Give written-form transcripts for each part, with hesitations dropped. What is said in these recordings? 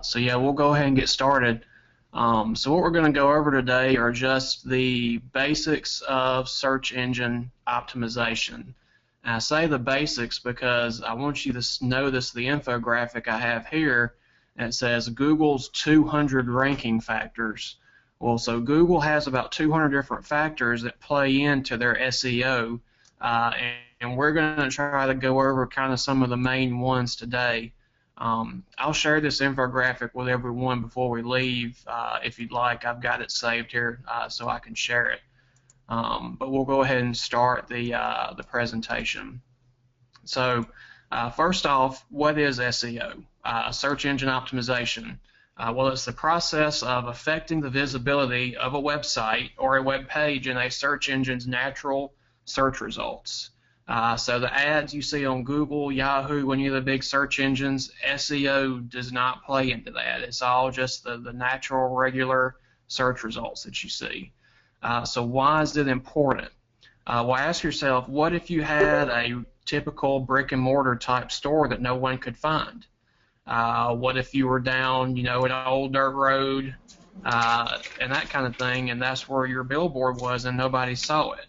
So yeah, we'll go ahead and get started. So what we're going to go over today are just the basics of search engine optimization. And I say the basics because I want you to notice the infographic I have here. And it says Google's 200 ranking factors. Well, so Google has about 200 different factors that play into their SEO, and we're going to try to go over kind of some of the main ones today. I'll share this infographic with everyone before we leave. If you'd like, I've got it saved here so I can share it. But we'll go ahead and start the presentation. So first off, what is SEO? Search engine optimization. Well, it's the process of affecting the visibility of a website or a web page in a search engine's natural search results. So the ads you see on Google, Yahoo, any of the big search engines, SEO does not play into that. It's all just the natural, regular search results that you see. So why is it important? Well, ask yourself, what if you had a typical brick and mortar type store that no one could find? What if you were down, an old dirt road and that kind of thing, and that's where your billboard was and nobody saw it?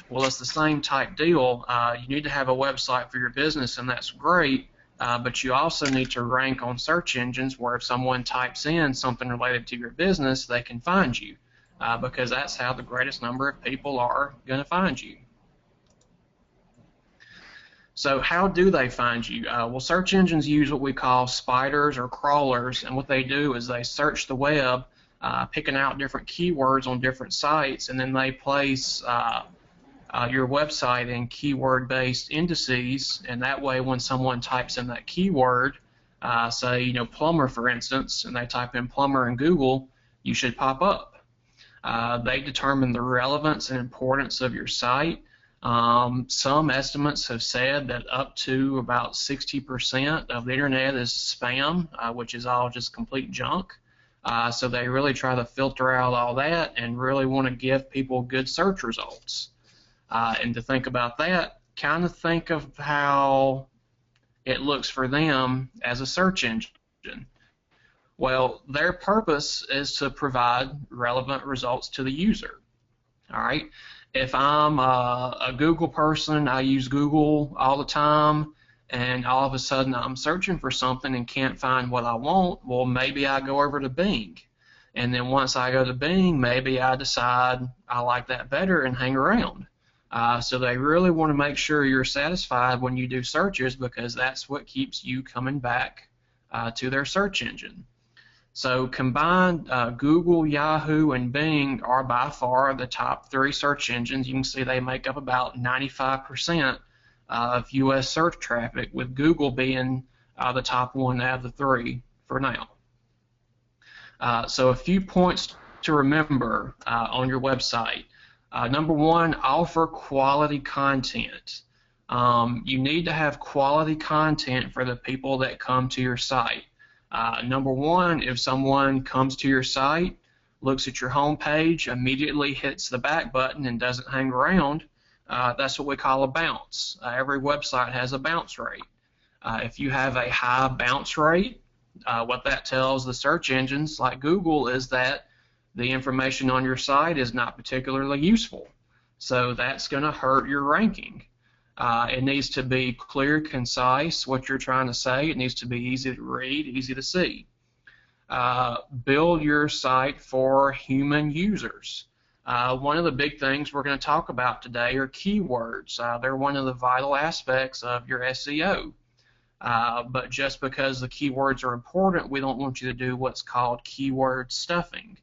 Well, it's the same type deal. You need to have a website for your business, and that's great, but you also need to rank on search engines where if someone types in something related to your business, they can find you, because that's how the greatest number of people are going to find you. So how do they find you? Well, search engines use what we call spiders or crawlers, and what they do is they search the web, picking out different keywords on different sites, and then they place your website in keyword-based indices, and that way when someone types in that keyword, say, plumber, for instance, and they type in plumber in Google, you should pop up. They determine the relevance and importance of your site. Some estimates have said that up to about 60% of the internet is spam, which is all just complete junk. So they really try to filter out all that and really want to give people good search results. And to think about that, kind of think of how it looks for them as a search engine. Well, their purpose is to provide relevant results to the user. All right. If I'm a Google person, I use Google all the time, and all of a sudden I'm searching for something and can't find what I want, well, maybe I go over to Bing. And then once I go to Bing, maybe I decide I like that better and hang around. So they really want to make sure you're satisfied when you do searches, because that's what keeps you coming back to their search engine. So combined, Google, Yahoo, and Bing are by far the top 3 search engines. You can see they make up about 95% of U.S. search traffic, with Google being the top one out of the 3 for now. So a few points to remember on your website. Number 1, offer quality content. You need to have quality content for the people that come to your site. Number 1, if someone comes to your site, looks at your home page, immediately hits the back button and doesn't hang around, that's what we call a bounce. Every website has a bounce rate. If you have a high bounce rate, what that tells the search engines like Google is that the information on your site is not particularly useful. So that's going to hurt your ranking. It needs to be clear, concise, what you're trying to say. It needs to be easy to read, easy to see. Build your site for human users. One of the big things we're going to talk about today are keywords. They're one of the vital aspects of your SEO. But just because the keywords are important, we don't want you to do what's called keyword stuffing.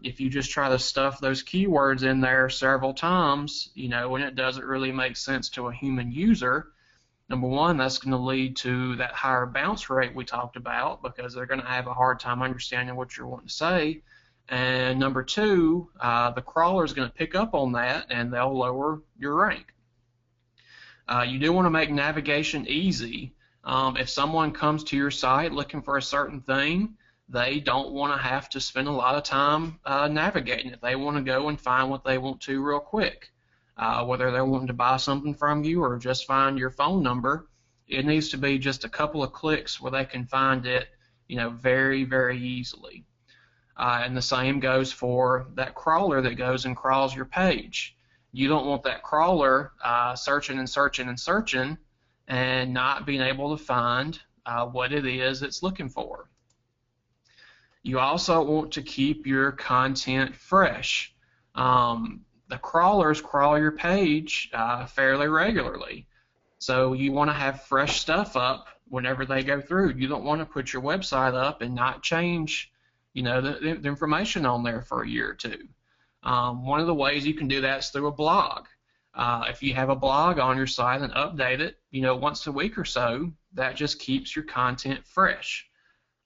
If you just try to stuff those keywords in there several times, and it doesn't really make sense to a human user, number 1, that's going to lead to that higher bounce rate we talked about, because they're going to have a hard time understanding what you're wanting to say. And number 2, the crawler is going to pick up on that, and they'll lower your rank. You do want to make navigation easy. If someone comes to your site looking for a certain thing, they don't want to have to spend a lot of time navigating it. They want to go and find what they want to real quick. Whether they're wanting to buy something from you or just find your phone number, it needs to be just a couple of clicks where they can find it very, very easily. And the same goes for that crawler that goes and crawls your page. You don't want that crawler searching and searching and searching and not being able to find what it is it's looking for. You also want to keep your content fresh. The crawlers crawl your page fairly regularly. So you want to have fresh stuff up whenever they go through. You don't want to put your website up and not change the information on there for a year or two. One of the ways you can do that is through a blog. If you have a blog on your site and update it, once a week or so, that just keeps your content fresh.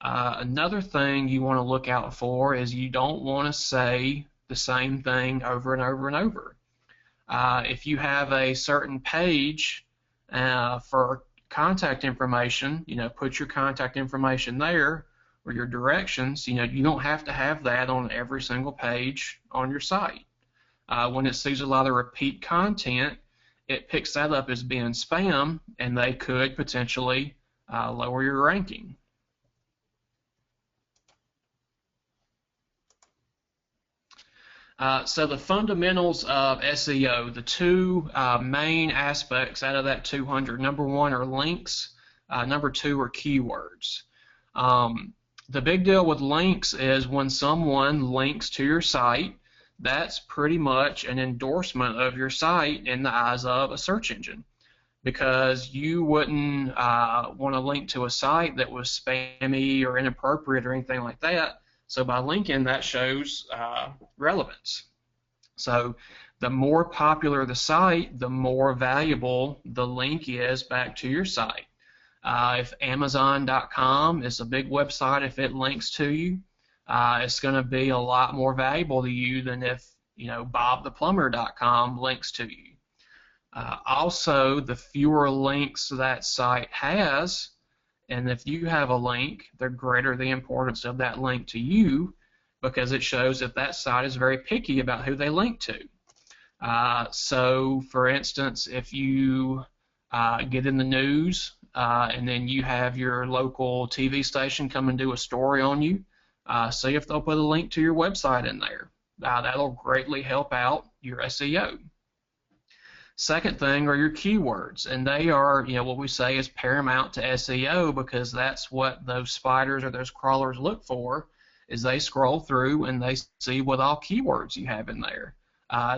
Another thing you want to look out for is you don't want to say the same thing over and over and over. If you have a certain page for contact information, put your contact information there, or your directions. You don't have to have that on every single page on your site. When it sees a lot of repeat content, it picks that up as being spam, and they could potentially lower your ranking. So the fundamentals of SEO, the two main aspects out of that 200, number one are links, number two are keywords. The big deal with links is when someone links to your site, that's pretty much an endorsement of your site in the eyes of a search engine, because you wouldn't want to link to a site that was spammy or inappropriate or anything like that. So by linking, that shows relevance. So the more popular the site, the more valuable the link is back to your site. If Amazon.com is a big website, if it links to you, it's going to be a lot more valuable to you than if BobThePlumber.com links to you. Also, the fewer links that site has, and if you have a link, the greater the importance of that link to you, because it shows that that site is very picky about who they link to. So, for instance, if you get in the news and then you have your local TV station come and do a story on you, see if they'll put a link to your website in there. That'll greatly help out your SEO. Second thing are your keywords, and they are, what we say is paramount to SEO, because that's what those spiders or those crawlers look for, is they scroll through and they see what all keywords you have in there.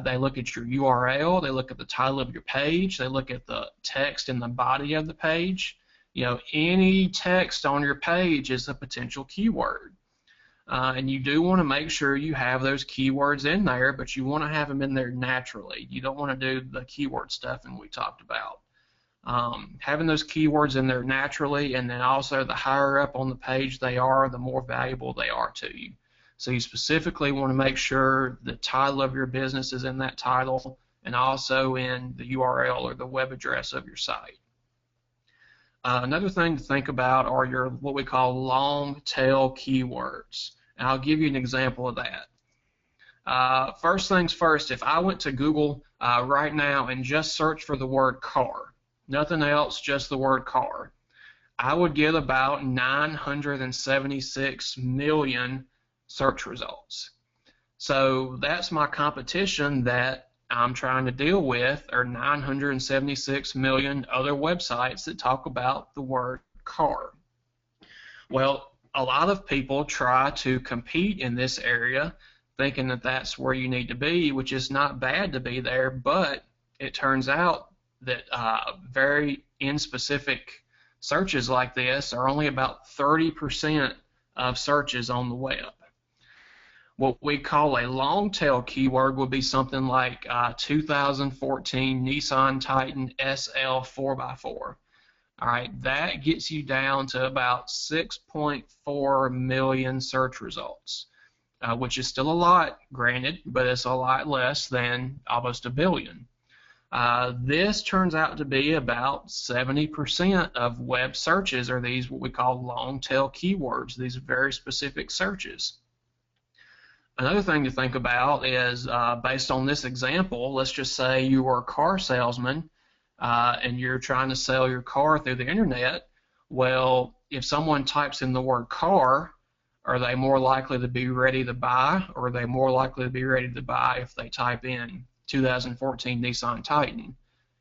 They look at your URL, they look at the title of your page, they look at the text in the body of the page. Any text on your page is a potential keyword. And you do want to make sure you have those keywords in there, but you want to have them in there naturally. You don't want to do the keyword stuffing we talked about. Having those keywords in there naturally, and then also the higher up on the page they are, the more valuable they are to you. So you specifically want to make sure the title of your business is in that title, and also in the URL or the web address of your site. Another thing to think about are your what we call long tail keywords. And I'll give you an example of that. First things first, if I went to Google right now and just searched for the word car, nothing else, just the word car, I would get about 976 million search results. So that's my competition that I'm trying to deal with, are 976 million other websites that talk about the word car. Well, a lot of people try to compete in this area thinking that that's where you need to be, which is not bad to be there, but it turns out that very in-specific searches like this are only about 30% of searches on the web. What we call a long tail keyword would be something like 2014 Nissan Titan SL 4x4. All right, that gets you down to about 6.4 million search results, which is still a lot, granted, but it's a lot less than almost a billion. This turns out to be about 70% of web searches are these what we call long tail keywords, these very specific searches. Another thing to think about is, based on this example, let's just say you are a car salesman and you're trying to sell your car through the internet. Well, if someone types in the word car, are they more likely to be ready to buy, or are they more likely to be ready to buy if they type in 2014 Nissan Titan?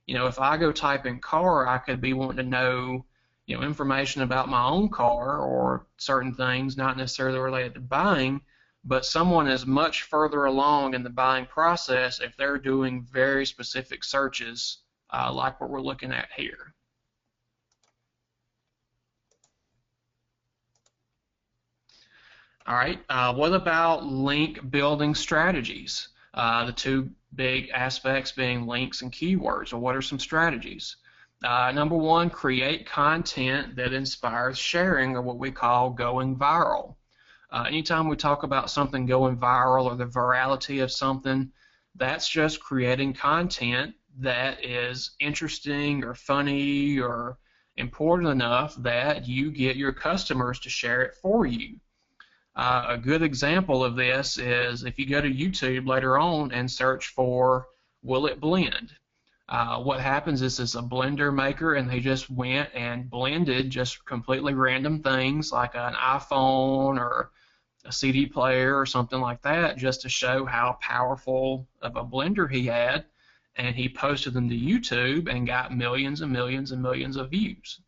If I go type in car, I could be wanting to know, information about my own car or certain things not necessarily related to buying, but someone is much further along in the buying process if they're doing very specific searches like what we're looking at here. All right, what about link building strategies? The two big aspects being links and keywords. Well, what are some strategies? Number one, create content that inspires sharing, or what we call going viral. Anytime we talk about something going viral or the virality of something, that's just creating content that is interesting or funny or important enough that you get your customers to share it for you. A good example of this is if you go to YouTube later on and search for "will it blend?" What happens is it's a blender maker, and they just went and blended just completely random things like an iPhone or a CD player or something like that, just to show how powerful of a blender he had, and he posted them to YouTube and got millions and millions and millions of views.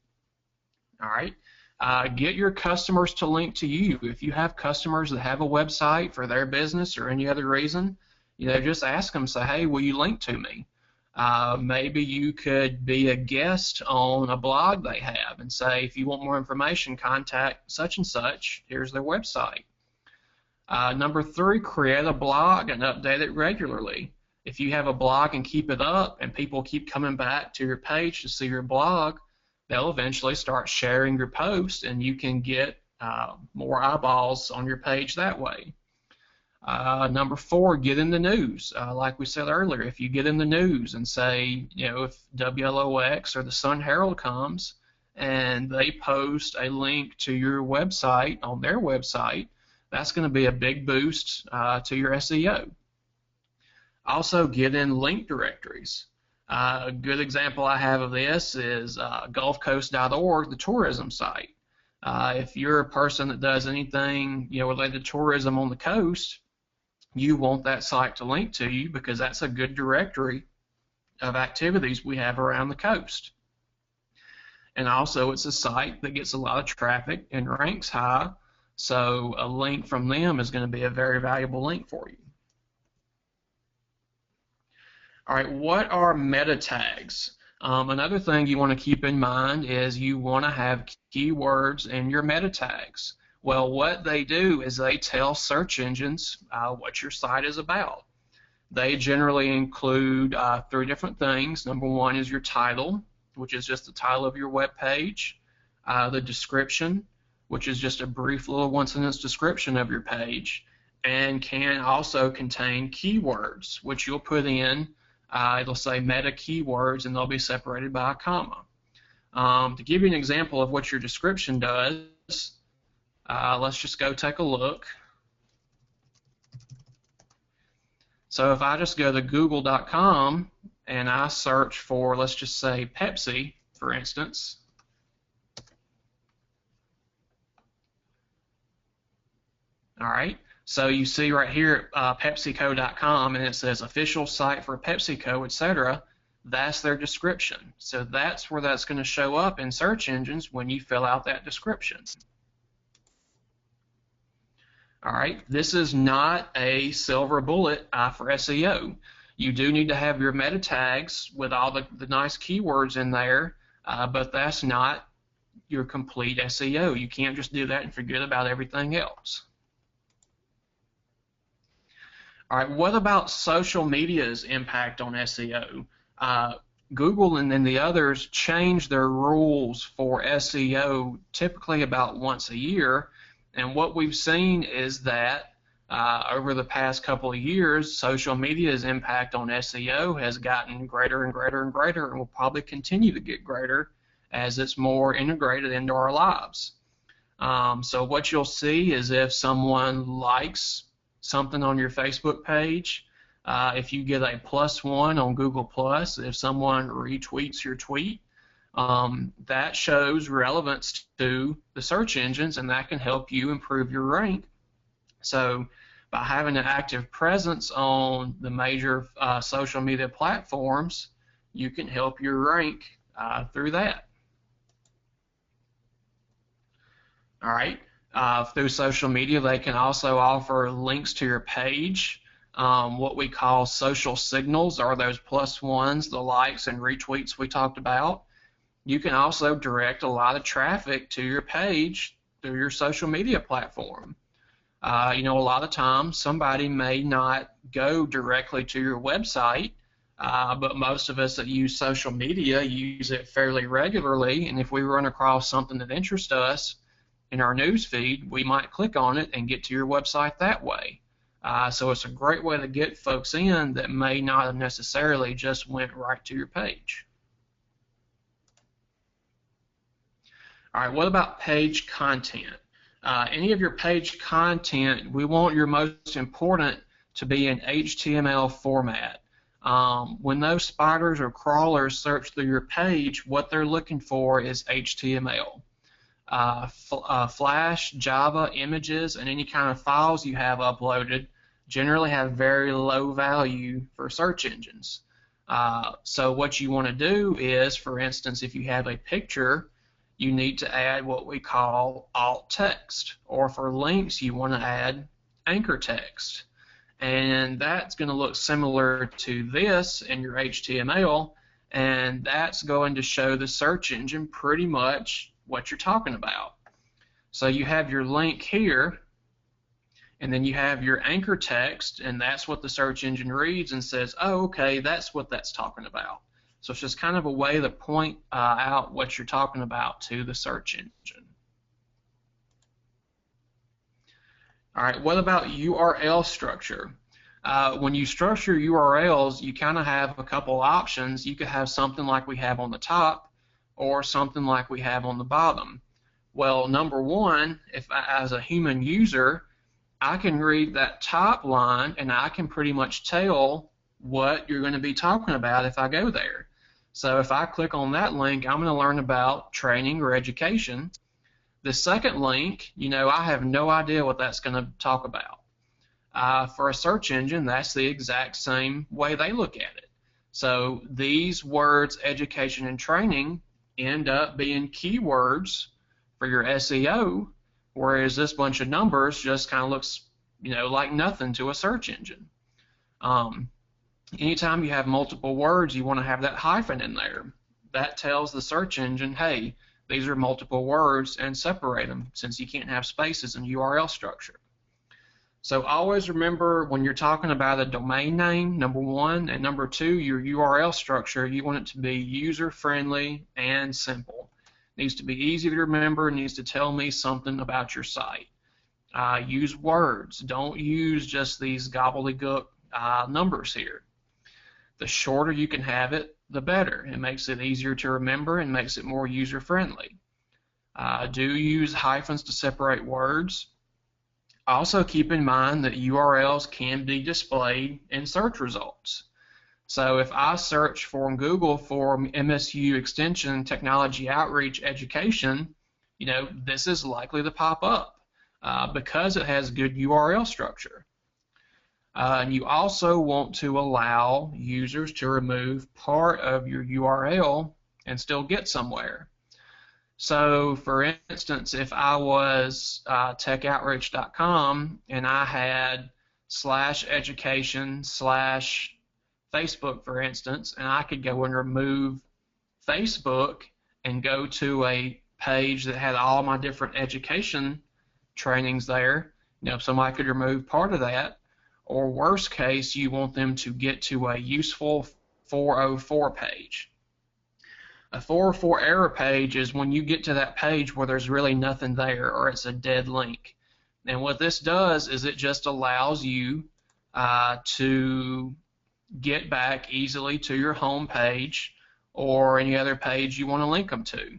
All right. Get your customers to link to you. If you have customers that have a website for their business or any other reason, just ask them, say, hey, will you link to me? Maybe you could be a guest on a blog they have and say, if you want more information, contact such and such. Here's their website. Number three, create a blog and update it regularly. If you have a blog and keep it up and people keep coming back to your page to see your blog, they'll eventually start sharing your post, and you can get more eyeballs on your page that way. Number four, get in the news. Like we said earlier, if you get in the news and say, if WLOX or the Sun Herald comes and they post a link to your website on their website, that's going to be a big boost to your SEO. Also, get in link directories. A good example I have of this is gulfcoast.org, the tourism site. If you're a person that does anything related to tourism on the coast, you want that site to link to you because that's a good directory of activities we have around the coast. And also, it's a site that gets a lot of traffic and ranks high, so a link from them is going to be a very valuable link for you. All right, what are meta tags? Another thing you want to keep in mind is you want to have keywords in your meta tags. Well, what they do is they tell search engines what your site is about. They generally include three different things. Number one is your title, which is just the title of your web page. The description, which is just a brief little one-sentence description of your page, and can also contain keywords, which you'll put in. It'll say meta keywords, and they'll be separated by a comma. To give you an example of what your description does, let's just go take a look. So if I just go to google.com and I search for, let's just say Pepsi, for instance, all right. So you see right here at PepsiCo.com, and it says official site for PepsiCo, etc. That's their description. So that's where that's going to show up in search engines when you fill out that description. All right, this is not a silver bullet for SEO. You do need to have your meta tags with all the nice keywords in there, but that's not your complete SEO. You can't just do that and forget about everything else. All right, what about social media's impact on SEO? Google and then the others change their rules for SEO typically about once a year, and what we've seen is that over the past couple of years, social media's impact on SEO has gotten greater and greater and greater, and will probably continue to get greater as it's more integrated into our lives. So what you'll see is if someone likes something on your Facebook page, if you get a +1 on Google+, if someone retweets your tweet, That shows relevance to the search engines, and that can help you improve your rank. So by having an active presence on the major social media platforms, you can help your rank through that. All right. Through social media, they can also offer links to your page. What we call social signals are those +1s, the likes and retweets we talked about. You can also direct a lot of traffic to your page through your social media platform. A lot of times somebody may not go directly to your website, but most of us that use social media use it fairly regularly, and if we run across something that interests us in our news feed, we might click on it and get to your website that way. So it's a great way to get folks in that may not have necessarily just went right to your page. All right, what about page content? Any of your page content, we want your most important to be in HTML format. When those spiders or crawlers search through your page, what they're looking for is HTML. Flash, Java, images, and any kind of files you have uploaded generally have very low value for search engines. So what you want to do is, for instance, if you have a picture, you need to add what we call alt text, or for links you want to add anchor text, and that's going to look similar to this in your HTML, and that's going to show the search engine pretty much what you're talking about. So you have your link here, and then you have your anchor text, and that's what the search engine reads and says, oh, okay, that's what that's talking about. So it's just kind of a way to point out what you're talking about to the search engine. All right, what about URL structure? When you structure URLs, you kind of have a couple options. You could have something like we have on the top, or something like we have on the bottom. Well, number one, if as a human user, I can read that top line and I can pretty much tell what you're going to be talking about if I go there. So if I click on that link, I'm going to learn about training or education. The second link, I have no idea what that's going to talk about. For a search engine, that's the exact same way they look at it. So these words, education and training, end up being keywords for your SEO, whereas this bunch of numbers just kind of looks, like nothing to a search engine. Anytime you have multiple words, you want to have that hyphen in there. That tells the search engine, hey, these are multiple words, and separate them, since you can't have spaces in URL structure. So always remember, when you're talking about a domain name, number one, and number two, your URL structure, you want it to be user-friendly and simple. It needs to be easy to remember. It needs to tell me something about your site. Use words. Don't use just these gobbledygook numbers here. The shorter you can have it, the better. It makes it easier to remember and makes it more user-friendly. Do use hyphens to separate words. Also keep in mind that URLs can be displayed in search results. So if I search for Google for MSU Extension Technology Outreach Education, this is likely to pop up because it has good URL structure. And you also want to allow users to remove part of your URL and still get somewhere. So, for instance, if I was techoutreach.com and I had /education/Facebook, for instance, and I could go and remove Facebook and go to a page that had all my different education trainings there, somebody could remove part of that. Or worst case, you want them to get to a useful 404 page. A 404 error page is when you get to that page where there's really nothing there, or it's a dead link. And what this does is it just allows you to get back easily to your home page or any other page you want to link them to.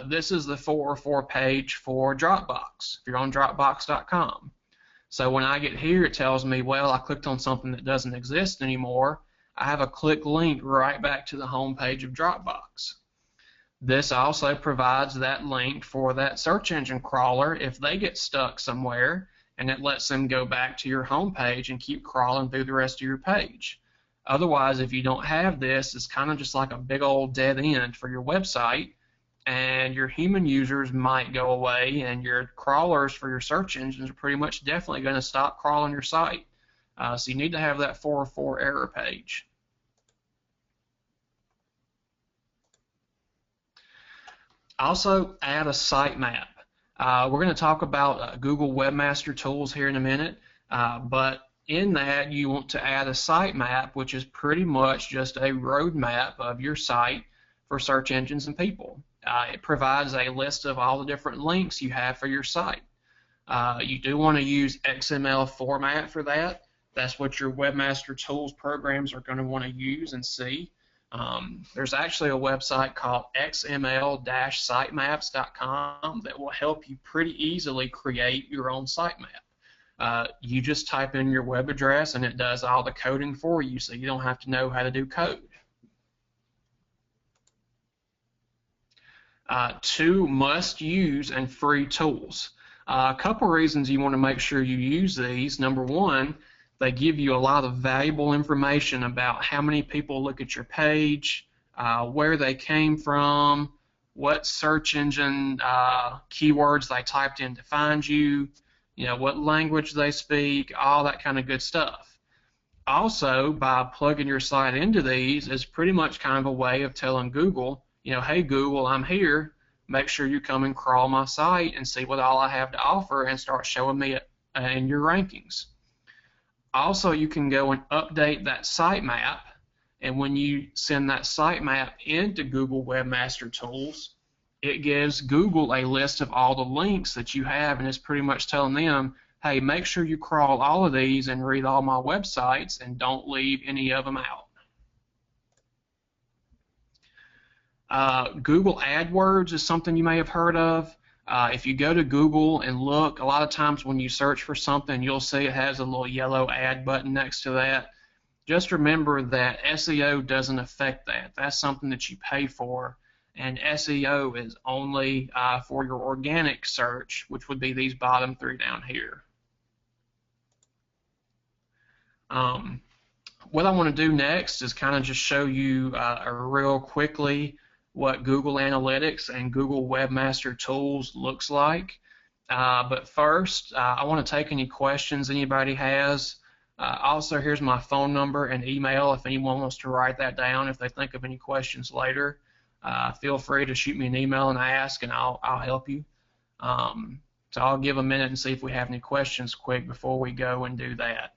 This is the 404 page for Dropbox, if you're on Dropbox.com. So when I get here, it tells me, well, I clicked on something that doesn't exist anymore. I have a click link right back to the home page of Dropbox. This also provides that link for that search engine crawler if they get stuck somewhere, and it lets them go back to your home page and keep crawling through the rest of your page. Otherwise, if you don't have this, it's kind of just like a big old dead end for your website, and your human users might go away, and your crawlers for your search engines are pretty much definitely going to stop crawling your site. So you need to have that 404 error page. Also, add a sitemap. We're going to talk about Google Webmaster Tools here in a minute, but in that you want to add a sitemap, which is pretty much just a roadmap of your site for search engines and people. It provides a list of all the different links you have for your site. You do want to use XML format for that. That's what your Webmaster Tools programs are going to want to use and see. There's actually a website called xml-sitemaps.com that will help you pretty easily create your own sitemap. You just type in your web address and it does all the coding for you, so you don't have to know how to do code. 2 must-use and free tools. A couple reasons you want to make sure you use these. Number one, they give you a lot of valuable information about how many people look at your page, where they came from, what search engine keywords they typed in to find you, what language they speak, all that kind of good stuff. Also, by plugging your site into these is pretty much kind of a way of telling Google, hey Google, I'm here. Make sure you come and crawl my site and see what all I have to offer and start showing me it in your rankings. Also, you can go and update that sitemap, and when you send that sitemap into Google Webmaster Tools, it gives Google a list of all the links that you have, and it's pretty much telling them, hey, make sure you crawl all of these and read all my websites and don't leave any of them out. Google AdWords is something you may have heard of. If you go to Google and look, a lot of times when you search for something, you'll see it has a little yellow ad button next to that. Just remember that SEO doesn't affect that. That's something that you pay for, and SEO is only for your organic search, which would be these bottom 3 down here. What I want to do next is kind of just show you real quickly what Google Analytics and Google Webmaster Tools looks like. But first, I want to take any questions anybody has. Also, here's my phone number and email if anyone wants to write that down if they think of any questions later. Feel free to shoot me an email and ask, and I'll help you. So I'll give a minute and see if we have any questions quick before we go and do that.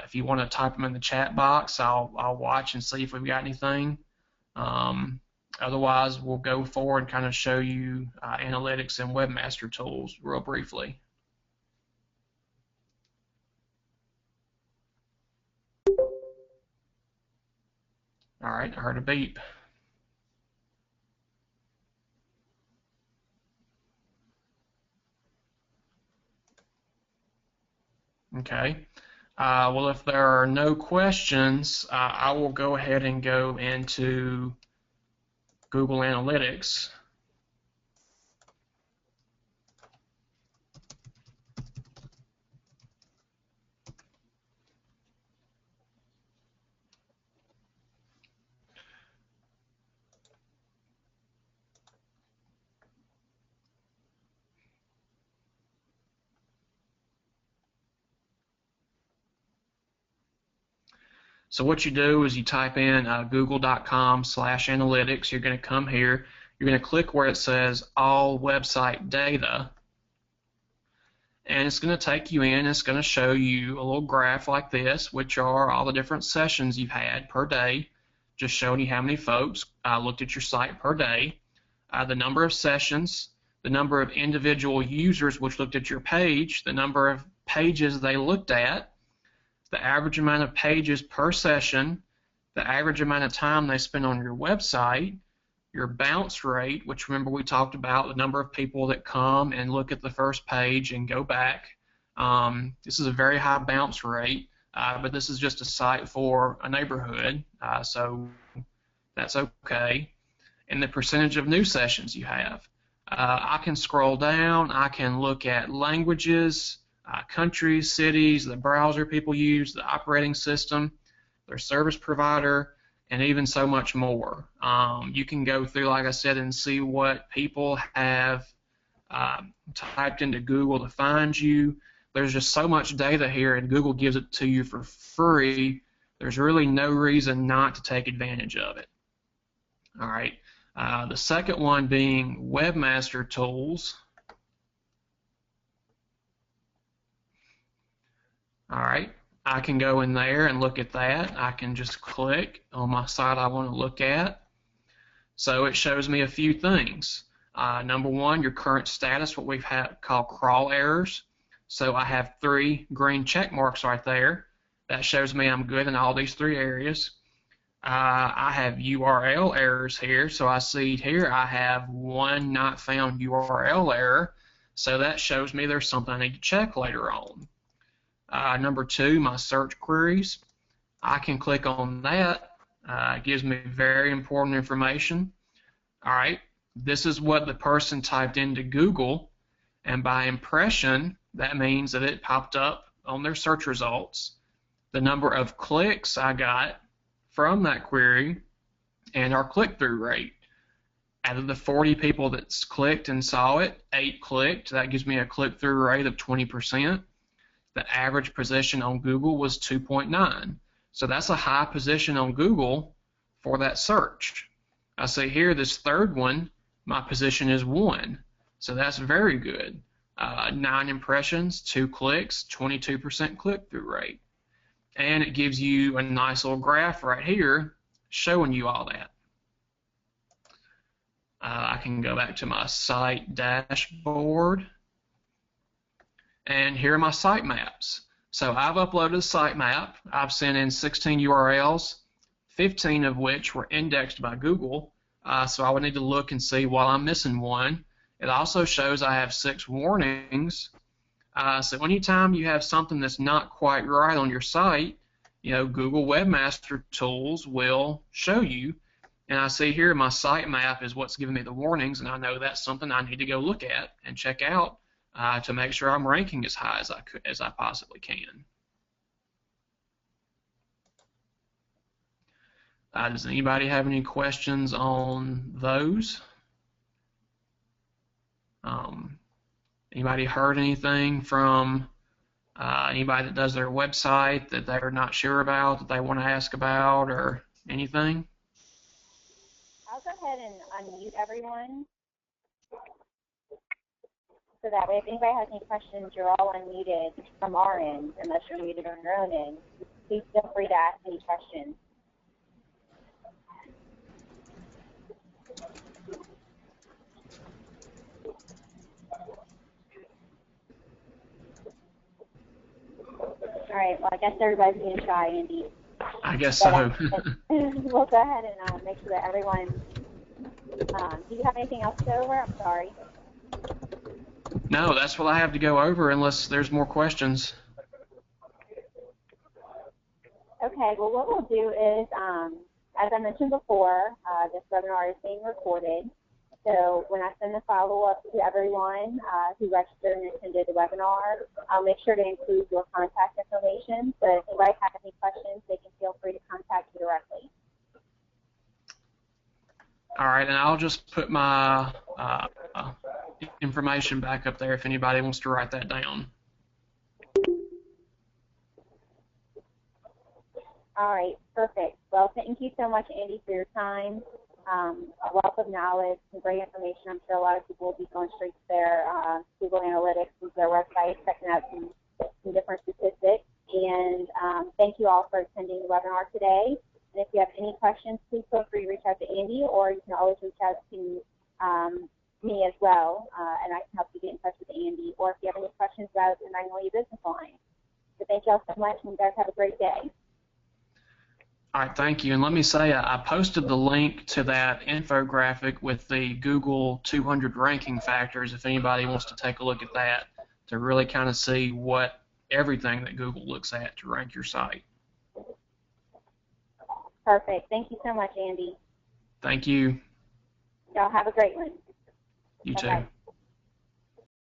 If you want to type them in the chat box, I'll watch and see if we've got anything. Otherwise, we'll go forward and kind of show you analytics and Webmaster Tools real briefly. All right, I heard a beep. Okay. Well, if there are no questions, I will go ahead and go into Google Analytics. So what you do is you type in google.com/analytics. You're going to come here. You're going to click where it says All Website Data. And it's going to take you in. It's going to show you a little graph like this, which are all the different sessions you've had per day, just showing you how many folks looked at your site per day, the number of sessions, the number of individual users which looked at your page, the number of pages they looked at, the average amount of pages per session, the average amount of time they spend on your website, your bounce rate, which remember we talked about the number of people that come and look at the first page and go back. This is a very high bounce rate, but this is just a site for a neighborhood, so that's okay. and the percentage of new sessions you have. I can scroll down. I can look at languages, countries, cities, the browser people use, the operating system, their service provider, and even so much more. You can go through, like I said, and see what people have typed into Google to find you. There's just so much data here, and Google gives it to you for free. There's really no reason not to take advantage of it. All right. The second one being Webmaster Tools. All right. I can go in there and look at that. I can just click on my site I want to look at. So it shows me a few things. Number one, your current status, what we've called crawl errors. So I have 3 green check marks right there. That shows me I'm good in all these 3 areas. I have URL errors here, so I see here I have 1 not found URL error, so that shows me there's something I need to check later on. Number 2, my search queries. I can click on that. It gives me very important information. All right, this is what the person typed into Google, and by impression, that means that it popped up on their search results, the number of clicks I got from that query, and our click-through rate. Out of the 40 people that clicked and saw it, 8 clicked. That gives me a click-through rate of 20%. The average position on Google was 2.9. So that's a high position on Google for that search. I see here this third one, my position is 1. So that's very good. 9 impressions, 2 clicks, 22% click-through rate. And it gives you a nice little graph right here showing you all that. I can go back to my site dashboard, and here are my sitemaps. So I've uploaded a sitemap. I've sent in 16 URLs, 15 of which were indexed by Google. So I would need to look and see while I'm missing one. It also shows I have 6 warnings. So anytime you have something that's not quite right on your site, Google Webmaster Tools will show you. And I see here my sitemap is what's giving me the warnings, and I know that's something I need to go look at and check out to make sure I'm ranking as high as I possibly can. Does anybody have any questions on those? Anybody heard anything from anybody that does their website that they're not sure about, that they want to ask about, or anything? I'll go ahead and unmute everyone, so that way if anybody has any questions, you're all unmuted from our end, unless you're muted on your own end. Please feel free to ask any questions. All right, well, I guess everybody's being shy, Andy. I guess so. We'll go ahead and make sure that everyone, do you have anything else to go over? I'm sorry. No, that's what I have to go over unless there's more questions. Okay, well, what we'll do is, as I mentioned before, this webinar is being recorded. So when I send the follow-up to everyone who registered and attended the webinar, I'll make sure to include your contact information. So if anybody has any questions, they can feel free to contact you directly. All right, and I'll just put my information back up there if anybody wants to write that down. All right, perfect. Well, thank you so much, Andy, for your time. A wealth of knowledge, some great information. I'm sure a lot of people will be going straight to their Google Analytics and their website, checking out some different statistics. And thank you all for attending the webinar today. And if you have any questions, please feel free to reach out to Andy, or you can always reach out to me as well, and I can help you get in touch with Andy, or if you have any questions about the Magnolia business line. So thank you all so much, and you guys have a great day. All right, thank you. And let me say I posted the link to that infographic with the Google 200 ranking factors if anybody wants to take a look at that to really kind of see what everything that Google looks at to rank your site. Perfect. Thank you so much, Andy. Thank you. Y'all have a great one. You too. Bye-bye.